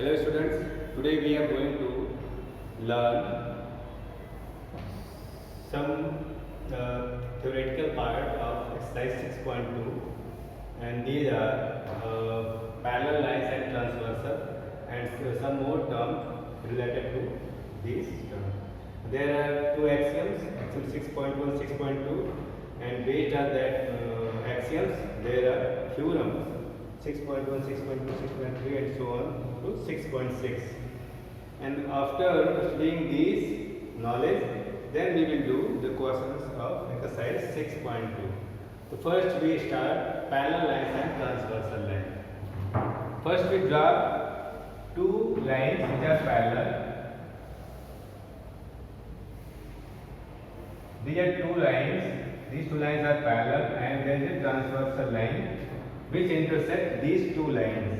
Hello students, today we are going to learn some theoretical part of exercise 6.2, and these are parallel lines and transversal, and some more terms related to these terms. There are two axioms, axiom 6.1, 6.2, and based on that axioms there are theorems 6.1, 6.2, 6.3 and so on to 6.6. And after studying these knowledge, then we will do the questions of exercise 6.2. So first we start parallel lines and transversal lines. First we draw two lines which are parallel. These are two lines. These two lines are parallel, and there is a transversal line which intersect these two lines.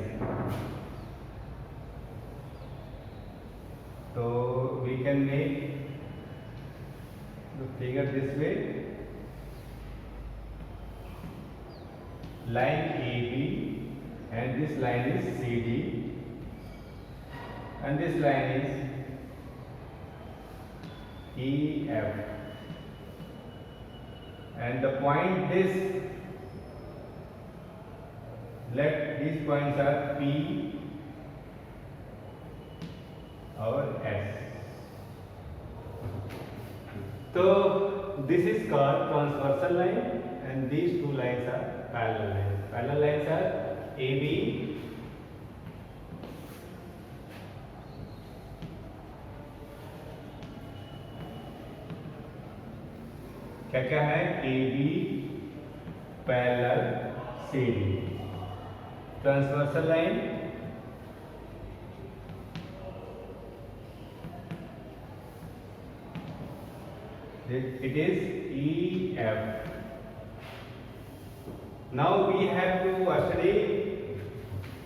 So we can make the figure this way. Line AB, and this line is CD, and this line is EF, and the point this, let these points are P or S. So this is called transversal line, and these two lines are parallel lines. Parallel lines are AB क्या है, AB parallel CD. Transversal line it is EF. Now we have to study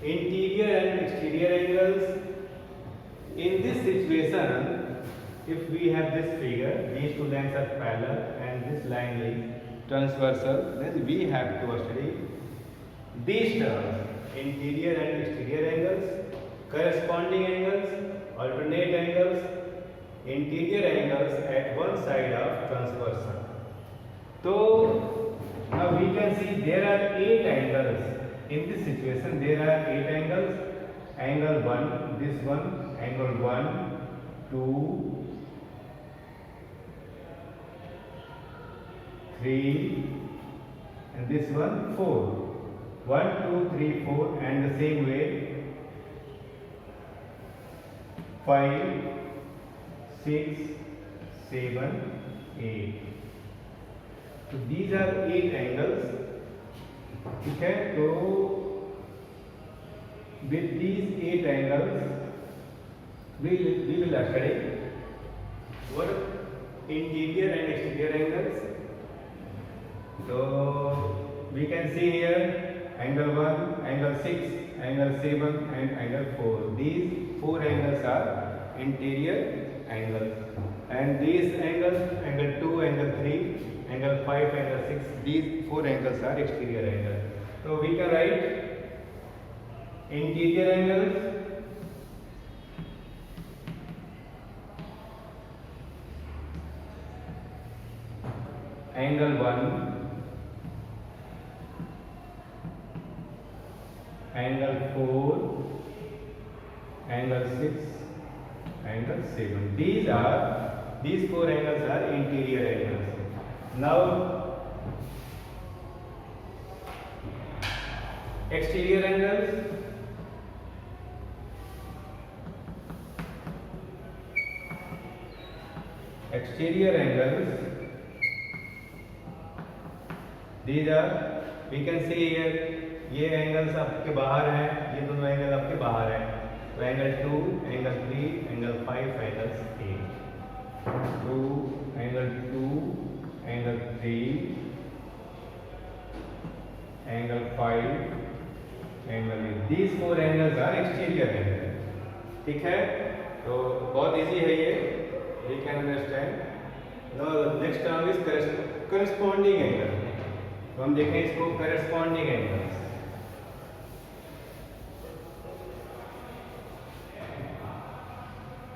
interior and exterior angles. In this situation, if we have this figure, these two lines are parallel and this line is transversal, then we have to study these terms: interior and exterior angles, corresponding angles, alternate angles, interior angles at one side of transversal. So now we can see there are 8 angles. In this situation there are 8 angles. Angle 1, this one, angle 1, 2, 3, and this one 4. 1, 2, 3, 4, and the same way 5, 6, 7, 8. So these are 8 angles. Okay, so with these 8 angles, we will study what interior and exterior angles. So we can see here angle 1, angle 6, angle 7, and angle 4. These 4 angles are interior angles, and these angles, angle 2, angle 3, angle 5, angle 6, these 4 angles are exterior angles. So we can write interior angles angle 1, angle 4, angle 6, angle 7. These 4 angles are interior angles. Now exterior angles. Exterior angles, these are, we can see here, ये angles आपके बाहर हैं, ये दोनों angle आपके बाहर हैं. तो angle 2, angle 3, angle 5, angle 8. 2, angle 2, angle 3, angle 5, angle 8. These 4 angles are exterior angles. ठीक है, तो बहुत इजी है ये, we can understand. Now next term is corresponding angle. तो हम देखें इसको corresponding angles.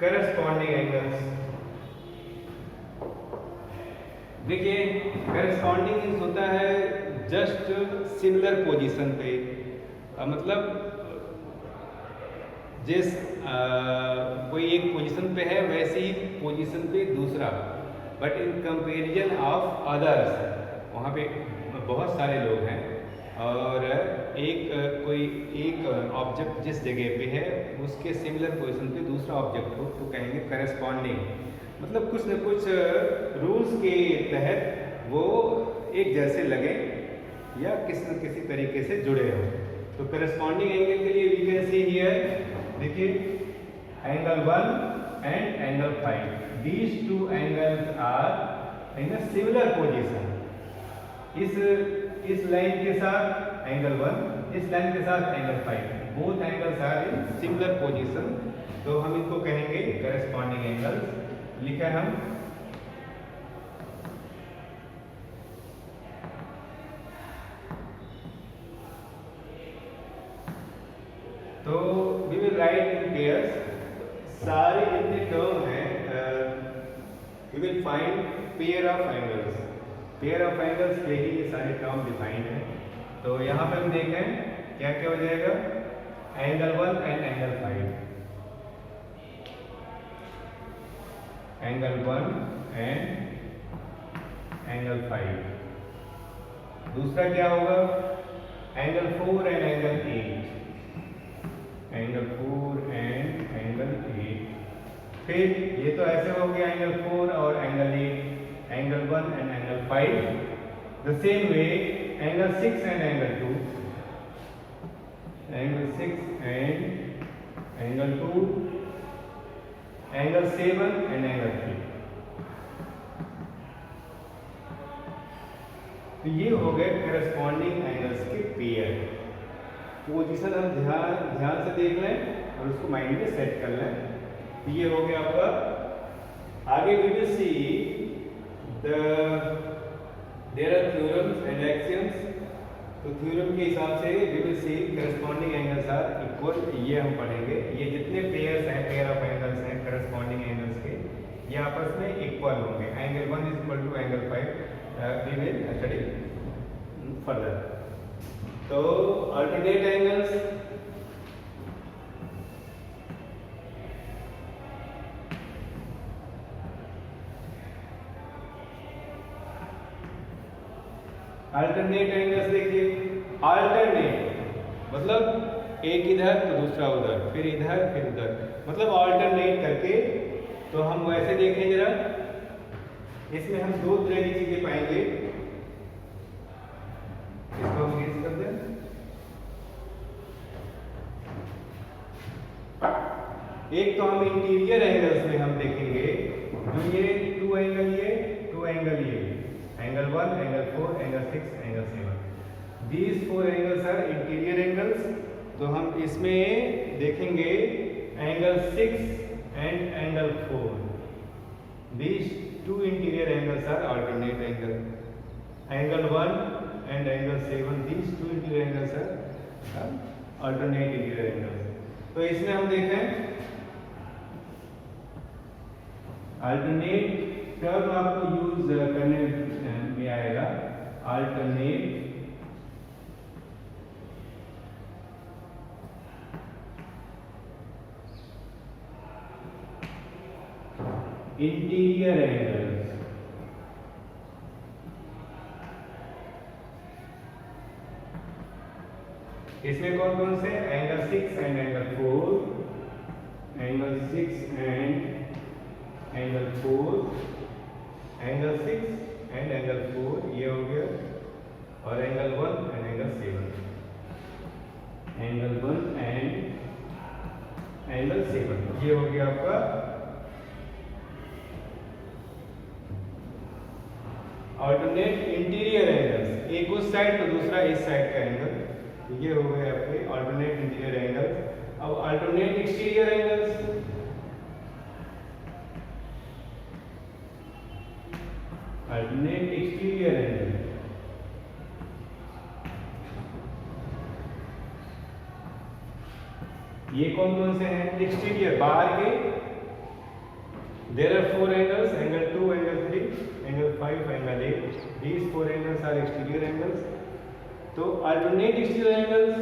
Corresponding angles. देखिए करस्पॉन्डिंग मीन्स होता है जस्ट सिमिलर पोजीशन पे, मतलब जिस कोई एक पोजीशन पे है वैसे ही पोजीशन पे दूसरा, but in comparison of others वहाँ पे बहुत सारे लोग हैं और कोई एक ऑब्जेक्ट जिस जगह पे है उसके सिमिलर पोजीशन पे दूसरा ऑब्जेक्ट हो तो कहेंगे करस्पॉन्डिंग। मतलब कुछ न कुछ रूल्स के तहत वो एक जैसे लगे या किसी न किसी तरीके से जुड़े हो। तो करस्पॉन्डिंग एंगल के लिए वी कैन सी हियर, देखिए angle 1 and angle 5, these two angles are in a similar position. इस लाइन के साथ एंगल 1, इस लाइन के साथ angle 5, both angles are in similar position, तो हम इनको कहेंगे करस्पॉन्डिंग एंगल्स। लिखा है हम तो we will write in pairs, सारे जितने टर्म हैं we will find pair of angles. Pair of angles के ही ये सारे टर्म डिफाइंड हैं। तो यहाँ पे हम देखें क्या क्या हो जाएगा, angle 1 and angle 5, angle 1 and angle 5। दूसरा क्या होगा, angle 4 and angle 8, angle 4 and angle 8। फिर ये तो ऐसे हो गया एंगल 4 और angle 8, angle 1 and angle 5। The same way angle 6 and angle 2, angle 6 and angle 2, angle 7 and angle 3। तो ये हो गए करस्पॉन्डिंग एंगल्स के पेयर। पोजीशन हम ध्यान से देख लें और उसको माइंड में सेट कर लें। तो ये हो गया आपका। आगे we will see there are theorems and axioms. तो थ्योरम के हिसाब से we will see corresponding angles are equal, ये हम पढ़ेंगे। ये जितने पेयर्स हैं, पेयर ऑफ एंगल्स हैं करस्पॉन्डिंग एंगल्स के, ये आपस में इक्वल होंगे। Angle 1 is equal to angle 5 we will study further. तो अल्टरनेट एंगल्स, अल्टरनेट एंगल्स देखिए, अल्टरनेट मतलब एक इधर तो दूसरा उधर, फिर इधर फिर उधर, मतलब अल्टरनेट करके। तो हम वैसे देखें जरा, इसमें हम दो तरह की चीजें पाएंगे। इसको हम रीड कर दें। एक तो हम इंटीरियर एंगल्स में हम देखेंगे, जो ये टू एंगल ये, angle 1, angle 4, angle 6, angle 7, these 4 angles are interior angles. तो हम इसमें देखेंगे angle 6 and angle 4, these two interior angles are alternate angle. Angle 1 and angle 7, these two interior angles are alternate interior angles. तो इसमें हम देखें alternate term आपको use करने में आएगा, अल्टरनेट इंटीरियर एंगल्स। इसमें कौन कौन से, angle 6 and angle 4, angle 6 and angle 4, angle 6 and angle 4 ये हो गया, और angle 1 and angle 7, angle 1 and angle 7 ये हो गया आपका अल्टरनेट इंटीरियर एंगल्स। एक उस साइड तो दूसरा इस साइड का एंगल, तो ये हो गए आपके अल्टरनेट इंटीरियर एंगल्स। अब alternate exterior angles, alternate exterior angle, ये कौन कौन से हैं, एक्सटीरियर बाहर के, There are four angles: angle 2, angle 3, angle 5, angle 8. These four angles are exterior angles. तो alternate exterior angles,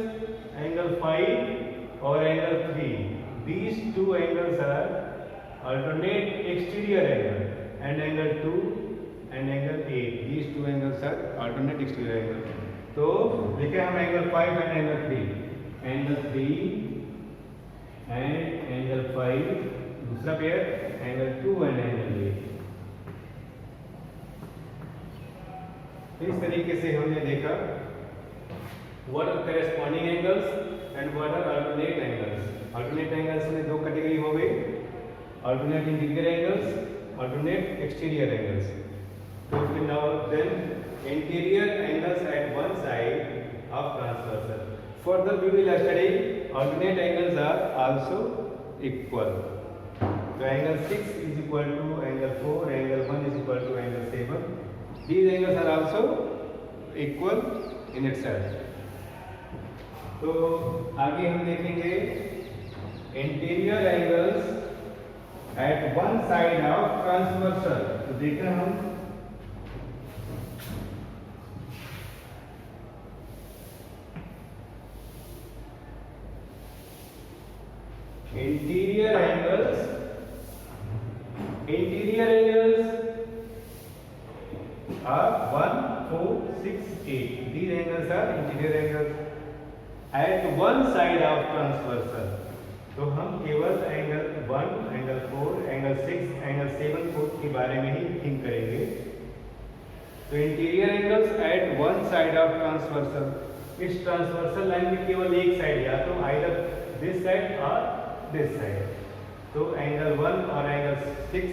angle 5 or angle 3. These two angles are alternate exterior angle, and angle 2 and angle 8. These two angles are alternate exterior angle. तो देखें हम angle 5 and angle 3. Angle 3 and angle 5. दूसरा pair angle 2 and angle 8. इस तरीके से हमने देखा what are corresponding angles and what are alternate angles. Alternate angles में दो कैटेगरी हो गई, alternate interior angles, alternate exterior angles. So now then interior angles at one side of transversal. Further we will study alternate angles are also equal. So angle 6 is equal to angle 4, angle 1 is equal to angle 7. These angles are also equal in itself. तो आगे हम देखेंगे interior angles eight one side of transversal. तो देखना हम interior angles are 1, 4, 6, 8. These angles are interior angles at one side of transversal. तो हम केवल एंगल 1, एंगल 4, एंगल 6, एंगल 7 के बारे में ही थिंक करेंगे. तो interior angles eight one side of transversal. इस ट्रांसवर्सल लाइन में केवल एक साइड, या तो आइदर दिस साइड और दिस साइड. तो एंगल 1 और एंगल 6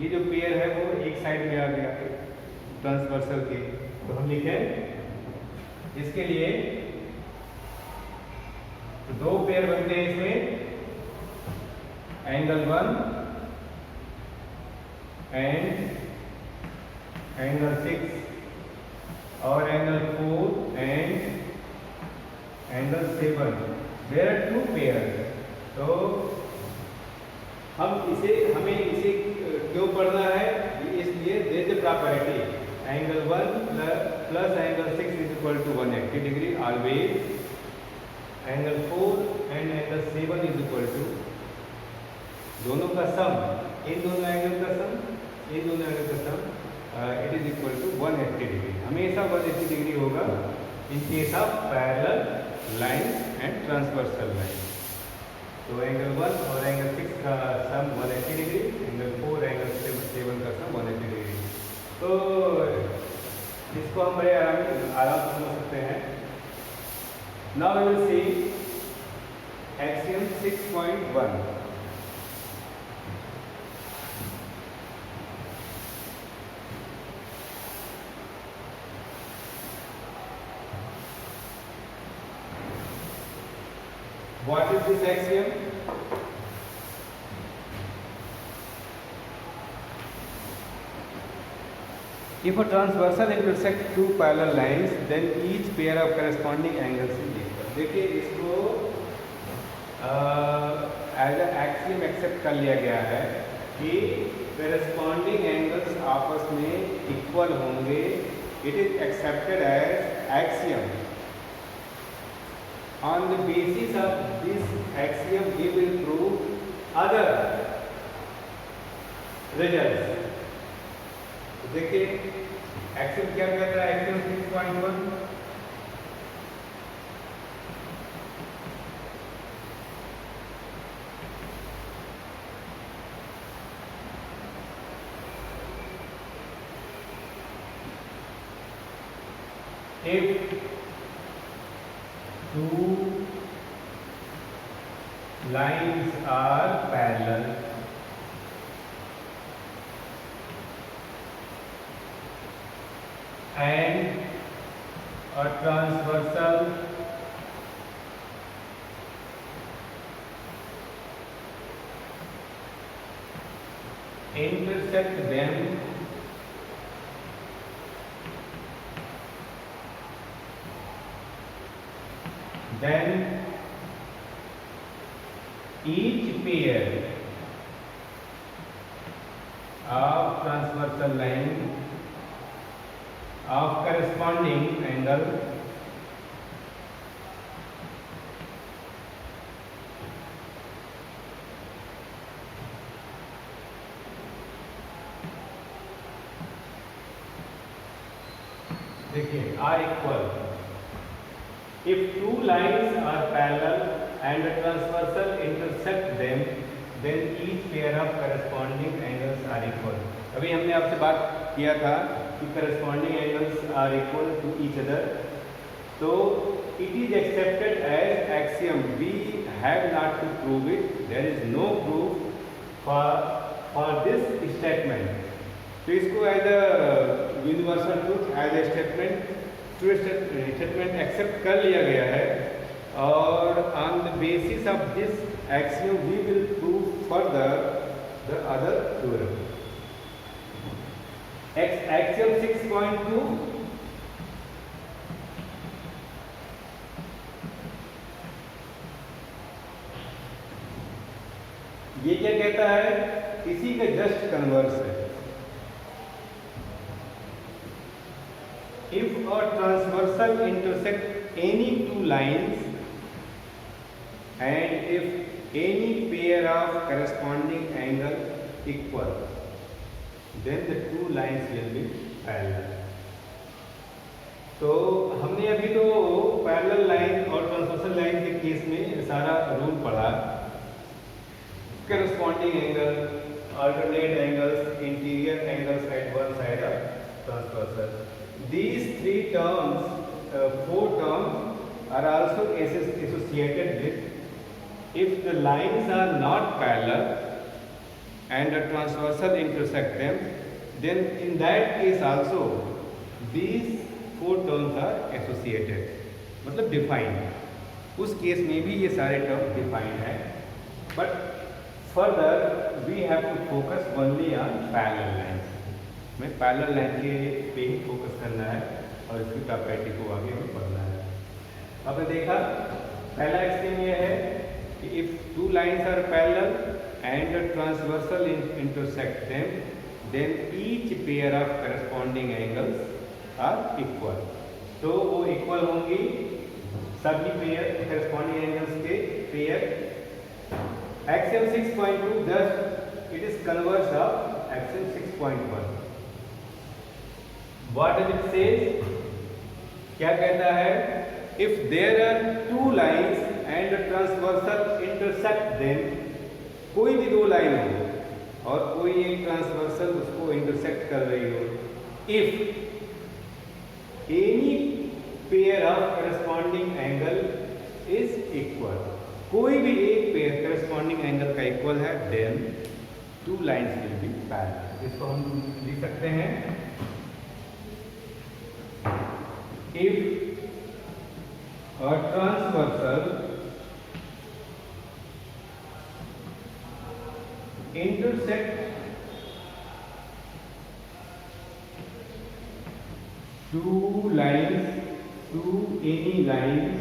ये जो पेयर है वो एक साइड में आ गया ट्रांसवर्सल के. तो हम लिखें इसके लिए दो पेयर बनते हैं इसमें, एंगल 1 एंड एंगल 6 और angle 4 and angle 7. There are two pair. तो हमें इसे क्यों पढ़ना है, इसलिए there is property angle 1 plus angle 6 is equal to 180 degree always. Angle 4 and angle 7 is equal to दोनों का सम, इन दोनों एंगल का सम, इन दोनों एंगल का sum it is equal to 180 degree. हमेशा 180 डिग्री होगा in case of parallel line and transversal line. तो angle 1 और एंगल 6 का सम 180 डिग्री, एंगल 4 एंगल 7 का सम 180 डिग्री. तो इसको हम बड़े आराम से समझ सकते हैं. Now we will see axiom 6.1. What is this axiom? If a transversal intersects two parallel lines, then each pair of corresponding angles is equal. देखिए इसको एज ए एक्सियम एक्सेप्ट कर लिया गया है कि corresponding angles आपस में इक्वल होंगे. It is accepted as axiom. On the basis of this axiom, we will prove other results. देखिए एक्सियम क्या कहता है, axiom 6.1. If two lines are parallel, and a transversal intersect them, then each pair of transversal line of corresponding angle देखिए are equal if two lines are parallel and a transversal intersect them then each pair of corresponding angles are equal. अभी हमने आपसे बात किया था कि corresponding angles are equal to each other. So it is accepted as axiom. We have not to prove it. There is no proof for this statement. तो इसको as a universal truth as a statement true statement accept कर लिया गया है और on the basis of this axiom we will prove further the other theorem. Axiom 6.2 ये क्या कहता है, इसी का जस्ट कन्वर्स है. If a transversal intersect any two lines and if any pair of corresponding angle equal, then the two lines will be parallel. तो हमने अभी तो पैरेलल लाइन और ट्रांसवर्सल लाइन के केस में सारा रूल पढ़ा. corresponding angle, alternate angles, interior angles at one side of transversal. These three terms, four terms are also associated with if the lines are not parallel and a transversal intersect them, then in that case also these four terms are associated, मतलब defined. उस case में भी ये सारे terms defined हैं. But further we have to focus only on parallel lines. में parallel line के पे ही फोकस करना है और इसकी प्रॉपर्टी को आगे हमें पढ़ना है. आपने देखा पहला एक्सट्रीम ये है कि if two lines are parallel and transversal intersect them then each pair of corresponding angles are equal. तो वो इक्वल होंगी सभी पेयर करस्पॉन्डिंग एंगल्स के pair. Axiom 6.2 just it is converse of axiom 6.1. What does it say? क्या कहता है? If there are two lines and a transversal intersect them, कोई भी दो लाइन हो और कोई एक ट्रांसवर्सल उसको इंटरसेक्ट कर रही हो, if any pair of corresponding angle is equal, कोई भी एक पेयर करस्पॉन्डिंग एंगल का इक्वल है, then two lines will be parallel. इसको हम लिख सकते हैं if a transversal intersect two lines, two any lines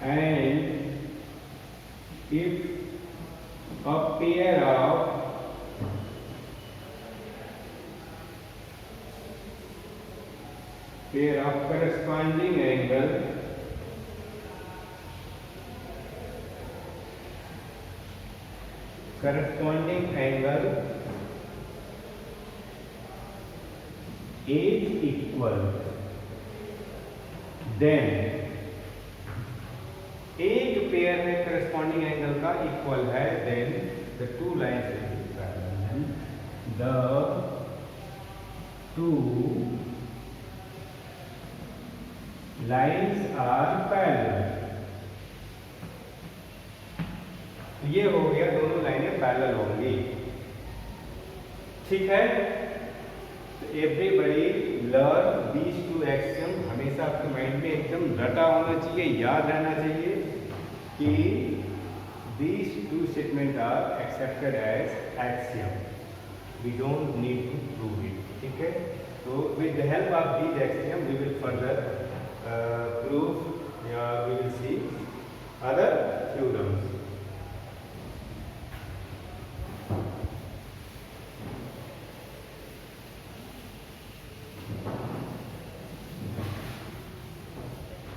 and if a pair of corresponding angle is equal, then एक पेयर में करस्पॉन्डिंग एंगल का इक्वल है, then the two lines will be parallel. The two lines are parallel. ये हो गया, दोनों लाइनें parallel होंगी. ठीक है. Everybody learn these two axiom. हमेशा आपके माइंड में एकदम रटा होना चाहिए, याद रहना चाहिए कि these two statement are accepted as axiom. We don't need to prove it. ठीक है. तो with the help of these axiom we will further prove, we will see other theorems.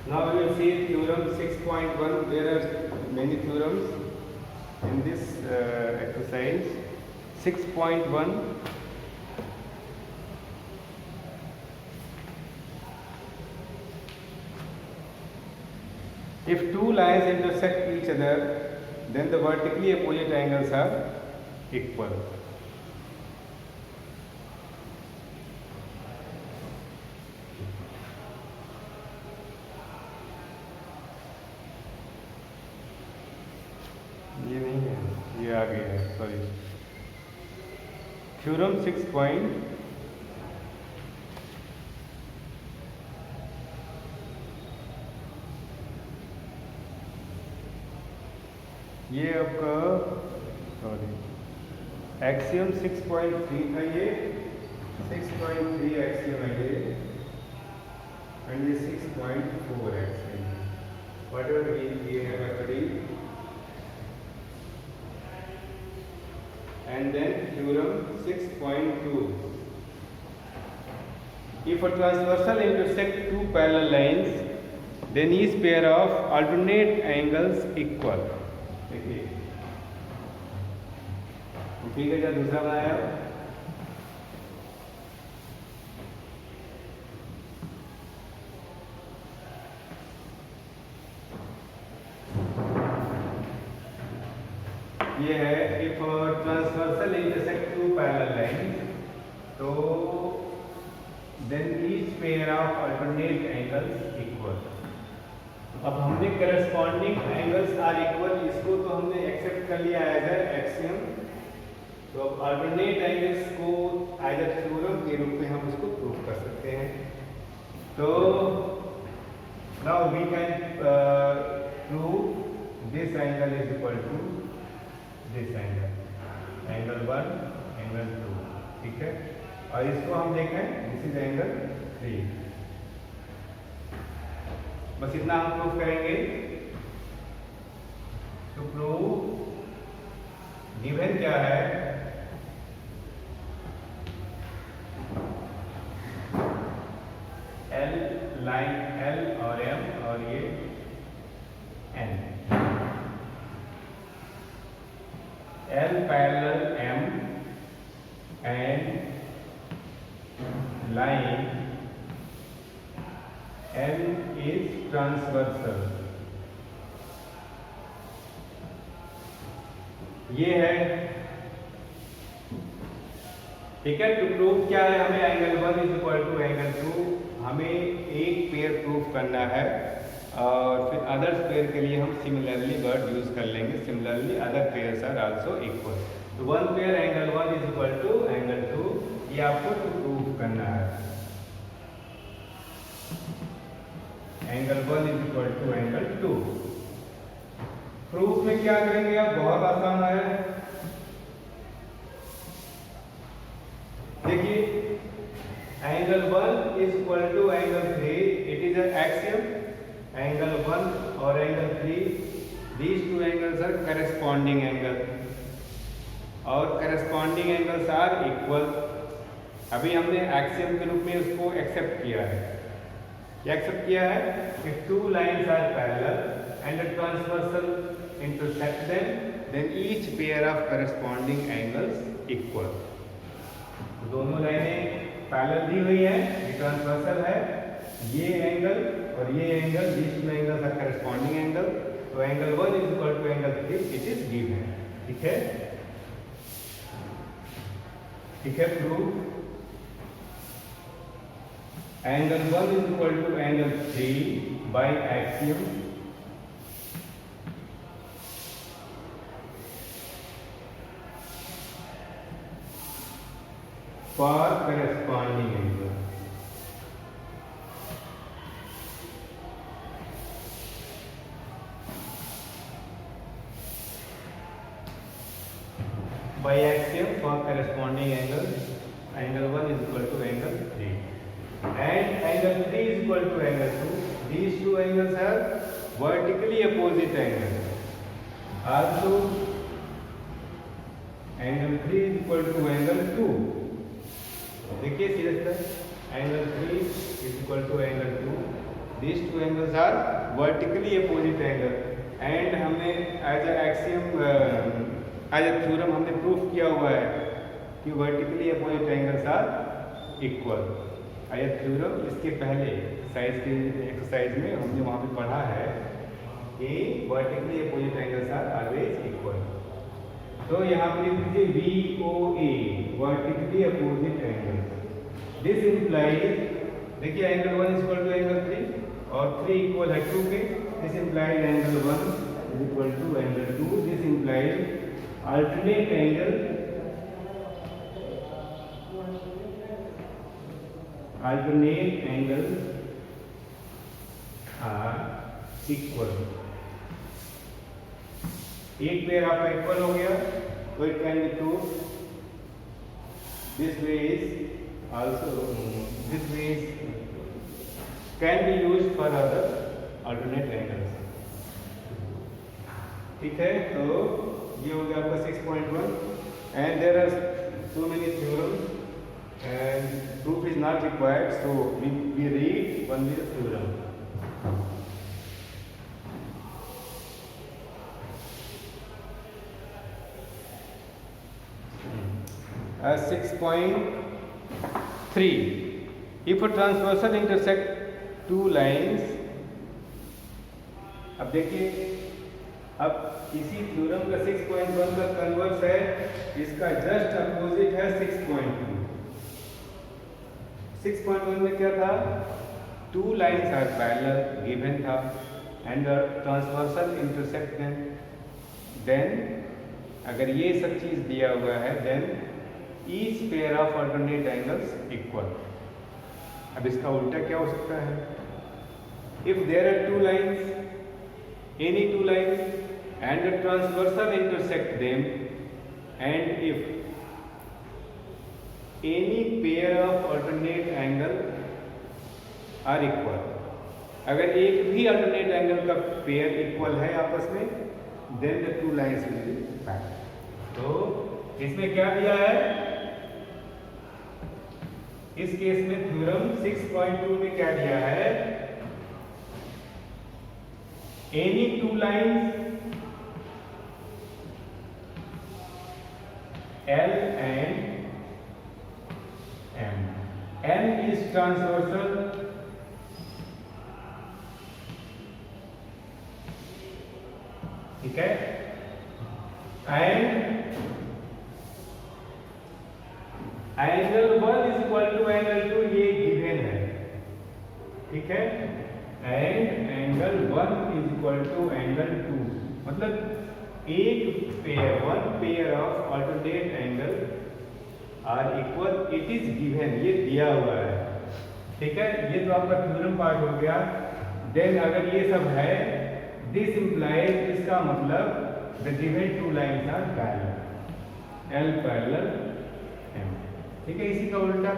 Now we will see theorem 6.1. There are many theorems in this exercise. 6.1. If two lines intersect each other, then the vertically opposite angles are equal. ये नहीं है, ये आ गया है, sorry. Theorem 6. ये आपका sorry axiom 6.3 था, ये 6.3 एक्सियम है ये, एंड ये 6.4 एक्सियम, व्हाटएवर ये है method. And then theorem 6.2. If a transversal intersect two parallel lines, then each pair of alternate angles equal. देखिए ठीक है, क्या दूसरा बनाया? ये है if transversal intersect two parallel lines, तो then each pair of alternate angles equal. अब हमने corresponding angles are equal, इसको तो हमने एक्सेप्ट कर लिया एज एक्सियम. तो अब alternate angles को एज थ्योरम के रूप में हम इसको प्रूव कर सकते हैं. तो now we can prove this angle is equal to this angle, angle 1, angle 2, ठीक है. और इसको हम देखें, दिस इज एंगल 3. बस इतना हम प्रूव करेंगे. तो प्रूव गिवन क्या है? L लाइन L और M और ये N. L parallel M and line N is transversal. ये है, ठीक है. टू प्रूव क्या है, हमें angle 1 is equal to angle 2, हमें एक पेयर प्रूव करना है. और फिर अदर्स पेयर के लिए हम सिमिलरली वर्ड यूज कर लेंगे. Similarly other pairs are also equal. तो one pair angle 1 is equal to angle 2, ये आपको टू प्रूव करना है. Angle 1 is equal to angle 2. Proof में क्या करेंगे आप? बहुत आसान है. देखिए angle 1 is equal to angle 3, it is an axiom. Angle 1 और angle 3, these two angles are corresponding angle, और corresponding angles are equal. अभी हमने एक्सियम के रूप में उसको एक्सेप्ट किया है. क्या एक्सेप्ट किया है? if two lines are parallel and a transversal intersect them, then each pair of corresponding angles equal. दोनों लाइनें पैरेलल दी हुई है, ये ट्रांसवर्सल है, ये एंगल और ये angle, these two angles are corresponding angle. तो angle 1 is equal to angle 3, it is given. ठीक है, ठीक है. Prove angle 1 is equal to angle 3 by axiom. for corresponding angle. By axiom for corresponding angle, angle 1 is equal to angle 3 and angle 3 is equal to angle 2. These two angles are vertically opposite angles. Also angle 3 is equal to angle 2. देखिए सीधे angle 3 is equal to angle 2. these two angles are vertically opposite angle and हमने as a axiom as a theorem हमने proof किया हुआ है कि vertically opposite angles are equal. As a theorem इसके पहले एक्सरसाइज में हमने वहाँ पे पढ़ा है कि vertically opposite angles are always equal. तो यहाँ पे लिख दीजिए VOA vertically opposite angle. This implies, देखिए एंगल 1 इक्वल टू एंगल 3 और 3 इक्वल है 2 के। This implies angle 1 is equal to angle 2। This implies alternate angle are equal। एक पेयर आपका इक्वल हो गया तो it can be prove this way is also this way can be used for other alternate angles. ठीक है, तो ये हो गया आपका 6.1 and there are so many theorems and proof is not required, so we read only the theorem. 6.3 if a transversal intersect two lines। अब देखिए, अब इसी थ्योरम का 6.1 का कन्वर्स है, इसका जस्ट अपोजिट है 6.2। 6.1 में क्या था, two lines are parallel given था and transversal intersect them. Then अगर ये सब चीज दिया हुआ है then each pair of alternate angles equal. अब इसका उल्टा क्या हो सकता है, if there are two lines, any two lines and the transversal intersect them, and if any pair of alternate angle are equal, अगर एक भी alternate angle का पेयर इक्वल है आपस में, then the two lines will be parallel। तो इसमें क्या दिया है, इस केस में थ्योरम 6.2 में क्या दिया है, any two lines L and M, M is transversal ठीक है, and angle 1 is equal to angle 2 ये गिवन है, ठीक है, and angle 1 is equal to angle 2, मतलब एक पेयर, one pair of alternate angle are equal, it is given, ये दिया हुआ है, ठीक है। ये तो आपका थ्योरम पार्ट हो गया। देन अगर ये सब है, दिस इंप्लाइज, इसका मतलब the given two lines are parallel, L parallel M, ठीक है। इसी का उल्टा,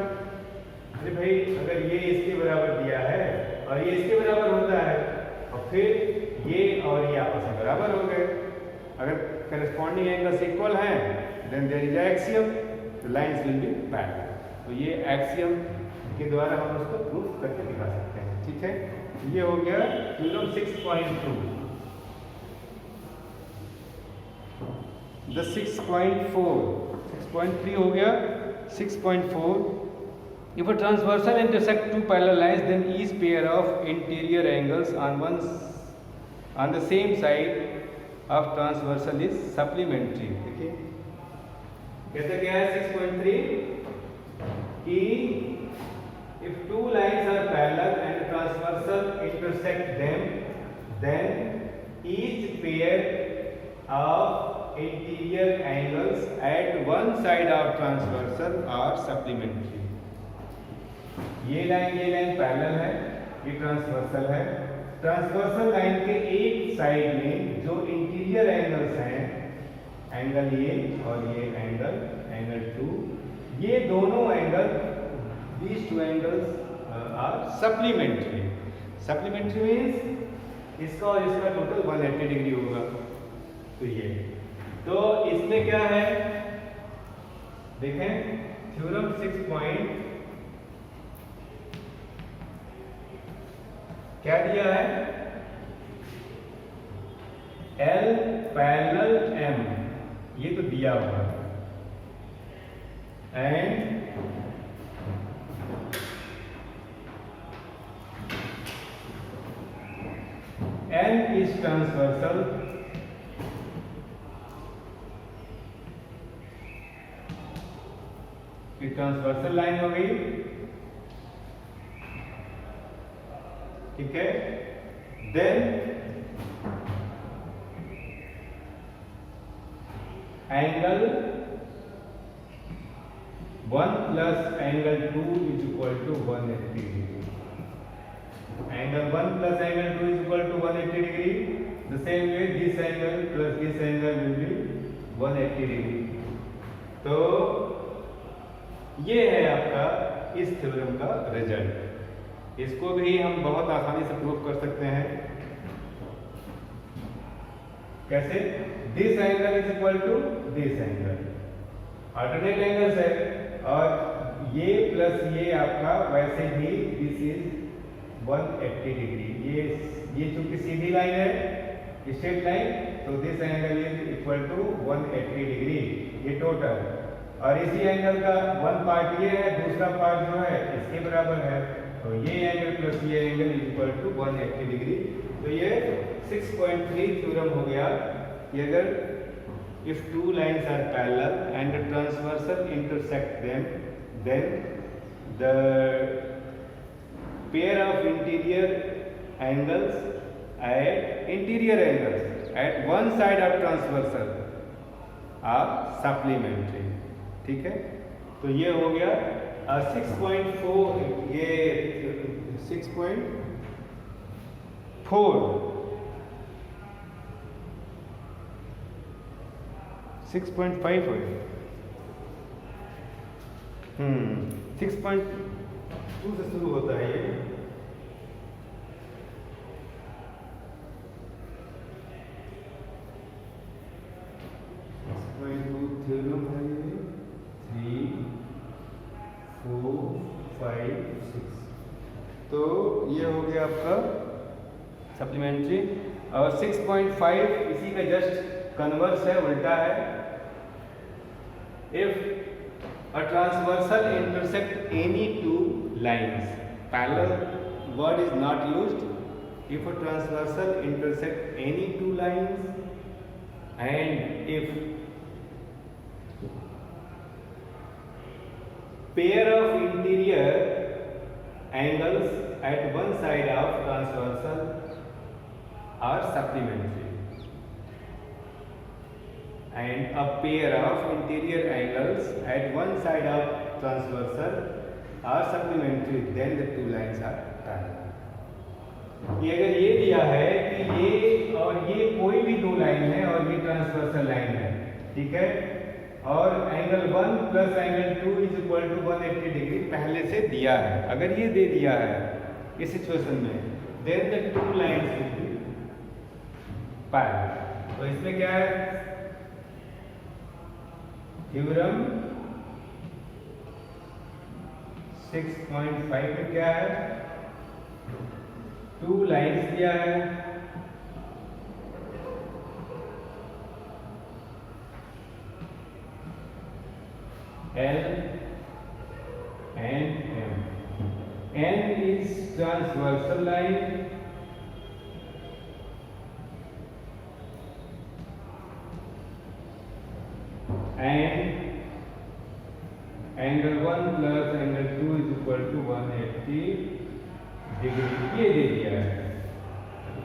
अरे भाई अगर ये इसके बराबर दिया है और ये इसके बराबर होता है और फिर ये और ये आपस में बराबर हो गए, अगर करस्पॉन्डिंग एंगल्स इक्वल हैं then there is axiom, the lines will be parallel. तो ये एक्सियम के द्वारा हम उसको प्रूफ करके दिखा सकते हैं, ठीक है। ये हो गया थ्योरम 6.2। द 6.3 हो गया 6.4। If a transversal intersect two parallel lines, then each pair of interior angles on the same side of transversal is supplementary। देखिए कहते क्या है 6.3 कि if two lines are parallel and transversal intersect them, then each pair of interior angles at one side of transversal are supplementary। ये line parallel है, ये transversal है। Transversal line के एक साइड में जो इंटीरियर एंगल्स हैं, एंगल ये और ये एंगल 2, ये दोनों angle, these two angles are supplementary। supplementary means इसका और इसका टोटल 180 डिग्री होगा। तो ये, तो इसमें क्या है देखें, थ्योरम 6.3 क्या दिया है? L पैरेलल M, ये तो दिया हुआ है, एंड N is transversal ये ट्रांसवर्सल लाइन हो गई, ठीक है। Then angle 1 plus angle 2 is equal to 180 degree. Angle 1 plus angle 2 is equal to 180 degree. The same way this angle plus this angle will be 180 degree. तो ये है आपका इस थ्योरम का रिजल्ट। इसको भी हम बहुत आसानी से प्रूव कर सकते हैं। कैसे? This angle is equal to this angle, alternate angles है, और ये प्लस ये आपका वैसे भी दिस इज 180 डिग्री। ये चूंकि सीधी लाइन है, स्ट्रेट लाइन, तो this angle is equal to 180 degree, ये टोटल। और इसी एंगल का वन पार्ट ये है, दूसरा पार्ट जो है इसके बराबर है, तो ये एंगल प्लस ये angle is equal to 180 degree. तो ये 6.3 थ्योरम हो गया कि अगर if two lines are parallel and the transversal intersect them, then the pair of interior angles at one side of transversal are supplementary, ठीक है। तो ये हो गया 6.4, ये 6.4 6.5 हो गया। 6.2 से शुरू होता है ये। थ्योरम है ये 3, 4, 5, 6। तो ये हो गया आपका सप्लीमेंट्री। और 6.5 इसी का जस्ट कन्वर्स है, उल्टा है। If a transversal intersect any two lines, parallel word is not used. If a transversal intersect any two lines, and if pair of interior angles at one side of transversal are supplementary, and a pair of interior angles at one side of transversal are supplementary, then the two lines are parallel. ये अगर ये दिया है कि ये और ये कोई भी दो लाइन है और ये ट्रांसवर्सल लाइन है, ठीक है, और angle 1 plus angle 2 is equal to 180 degree पहले से दिया है। अगर ये दे दिया है इस सिचुएशन में, then the two lines will be parallel. तो इसमें क्या है? थ्योरम 6.5 में क्या है? टू लाइंस दिया है, L and M. N is transversal line, and angle 1 plus angle 2 is equal to 180 degree, ये दे दिया है।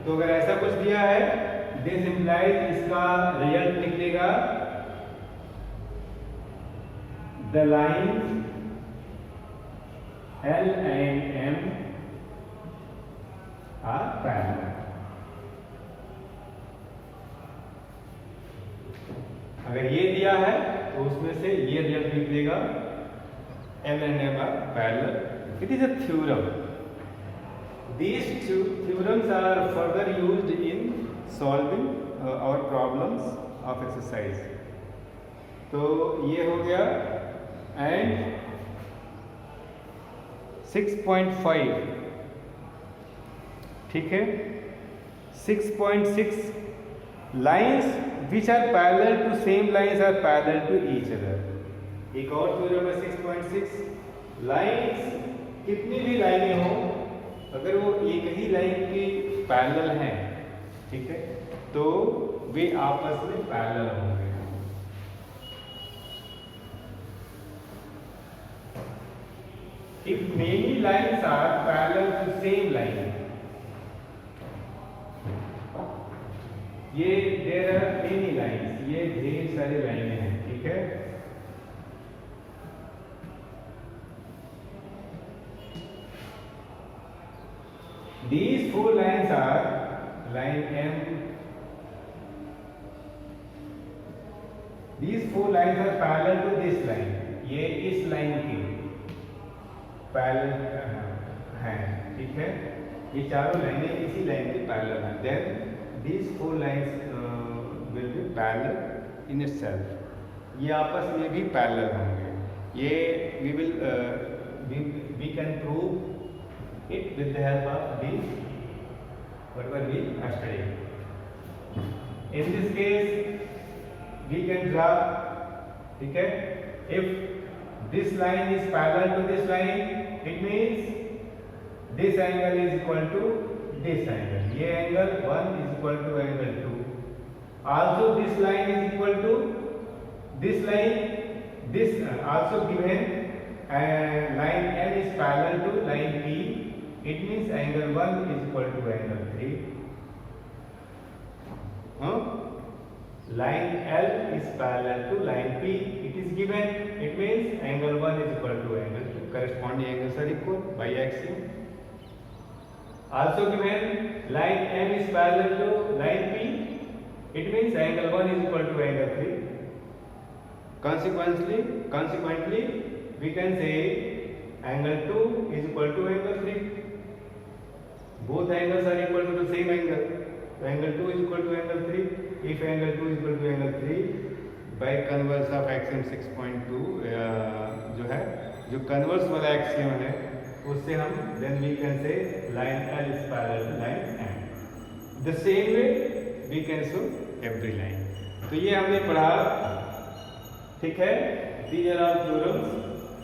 तो अगर ऐसा कुछ दिया है, दिस इम्प्लाइज इसका रिजल्ट निकलेगा the lines L and M are parallel। अगर ये दिया है तो उसमें से ये रिजल्ट निकलेगा L and M are parallel। It is a theorem। These two theorems are further used in solving our problems of exercise। तो ये हो गया। एंड 6.5, ठीक है। 6.6 lines which are parallel to same lines are parallel to each other। एक और theorem है 6.6, lines कितनी भी लाइनें हो अगर वो एक ही लाइन की पैरेलल हैं, ठीक है, तो वे आपस में पैरेलल होंगे। If many lines are parallel to same line, ये there are many lines, ये ढेर सारी लाइनें हैं, ठीक है। These 4 lines are line M. These 4 lines are parallel to this line. ये इस लाइन की पैरेलल हैं, ठीक है। ये चारों लाइनें इसी लाइन की पैरेलल हैं। Then these 4 lines will be parallel in itself. ये आपस में भी पैरेलल होंगे। ये we can prove it with the help of these whatever we are studying. In this case, we can draw, ठीक है, if this line is parallel to this line, it means this angle is equal to this angle. ये angle 1 is equal to angle 2. Also this line is equal to this line. This also given line N is parallel to line P. It means angle 1 is equal to angle 3. Line L is parallel to line P. It is given. It means angle 1 is equal to angle 2. Corresponding angles are equal by axiom. Also given line M is parallel to line P. It means angle 1 is equal to angle 3. Consequently, we can say angle 2 is equal to angle 3. Both angles are equal to the same angle. So angle 2 is equal to angle 3. If angle 2 is equal to angle 3, by converse of axiom 6.2 जो है, जो converse वाला axiom है, उससे हम then we can say line L is parallel to line M. The same way we can show every line. तो ये हमने पढ़ा, ठीक है। These are all theorems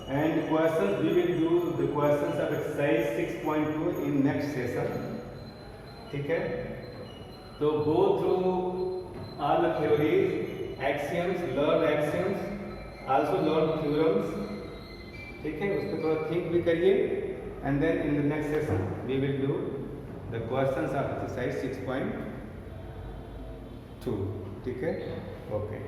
and questions. We will do the questions of exercise 6.2 in next session, ठीक है। तो go through all the theories, axioms, learn axioms, also learn theorems, ठीक है। उस पर थोड़ा think भी करिए and then in the next session we will do the questions of exercise 6.2, ठीक है। Okay.